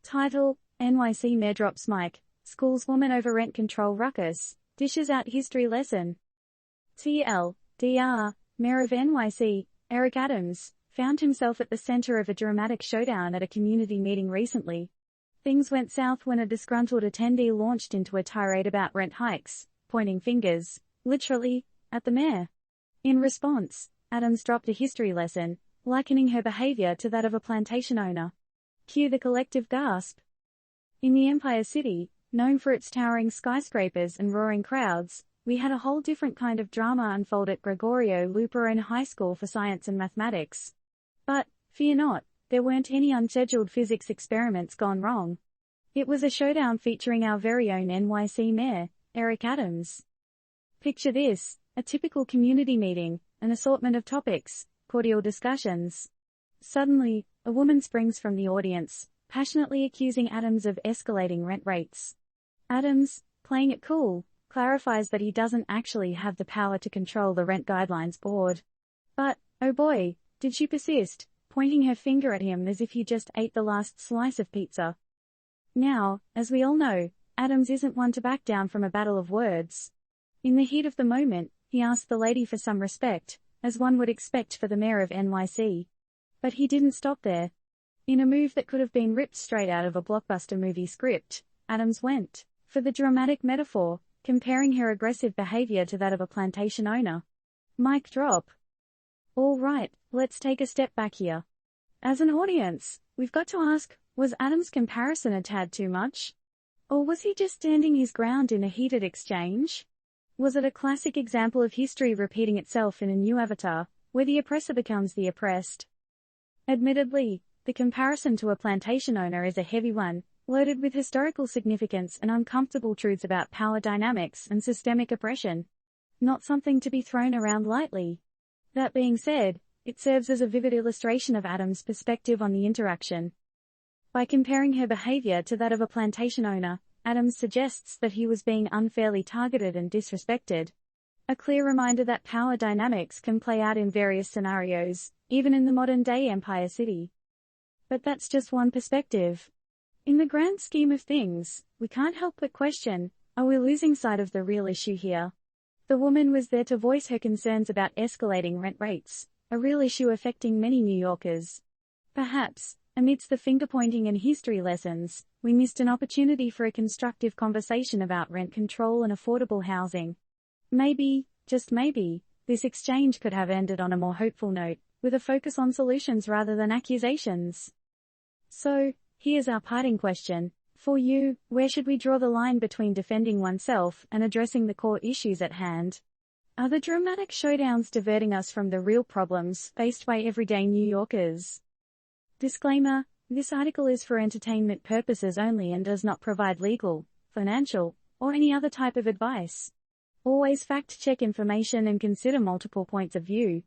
Title: NYC Mayor drops mic, schools woman over rent control ruckus, dishes out history lesson. TLDR, Mayor of NYC, Eric Adams, found himself at the center of a dramatic showdown at a community meeting recently. Things went south when a disgruntled attendee launched into a tirade about rent hikes, pointing fingers, literally, at the mayor. In response, Adams dropped a history lesson, likening her behavior to that of a plantation owner. Cue the collective gasp. In the Empire City, known for its towering skyscrapers and roaring crowds, we had a whole different kind of drama unfold at Gregorio Luperone High School for Science and Mathematics. But, fear not, there weren't any unscheduled physics experiments gone wrong. It was a showdown featuring our very own NYC Mayor, Eric Adams. Picture this, a typical community meeting, an assortment of topics, cordial discussions. Suddenly, a woman springs from the audience, passionately accusing Adams of escalating rent rates. Adams, playing it cool, clarifies that he doesn't actually have the power to control the Rent Guidelines Board. But, oh boy, did she persist, pointing her finger at him as if he just ate the last slice of pizza. Now, as we all know, Adams isn't one to back down from a battle of words. In the heat of the moment, he asked the lady for some respect, as one would expect for the mayor of NYC. But he didn't stop there. In a move that could have been ripped straight out of a blockbuster movie script, Adams went for the dramatic metaphor, comparing her aggressive behavior to that of a plantation owner. Mic drop. All right, let's take a step back here. As an audience, we've got to ask, was Adams' comparison a tad too much? Or was he just standing his ground in a heated exchange? Was it a classic example of history repeating itself in a new avatar, where the oppressor becomes the oppressed? Admittedly, the comparison to a plantation owner is a heavy one, loaded with historical significance and uncomfortable truths about power dynamics and systemic oppression. Not something to be thrown around lightly. That being said, it serves as a vivid illustration of Adams' perspective on the interaction. By comparing her behavior to that of a plantation owner, Adams suggests that he was being unfairly targeted and disrespected. A clear reminder that power dynamics can play out in various scenarios, even in the modern-day Empire City. But that's just one perspective. In the grand scheme of things, we can't help but question, are we losing sight of the real issue here? The woman was there to voice her concerns about escalating rent rates, a real issue affecting many New Yorkers. Perhaps, amidst the finger-pointing and history lessons, we missed an opportunity for a constructive conversation about rent control and affordable housing. Maybe, just maybe, this exchange could have ended on a more hopeful note, with a focus on solutions rather than accusations. So, here's our parting question. For you, where should we draw the line between defending oneself and addressing the core issues at hand? Are the dramatic showdowns diverting us from the real problems faced by everyday New Yorkers? Disclaimer: this article is for entertainment purposes only and does not provide legal, financial, or any other type of advice. Always fact-check information and consider multiple points of view.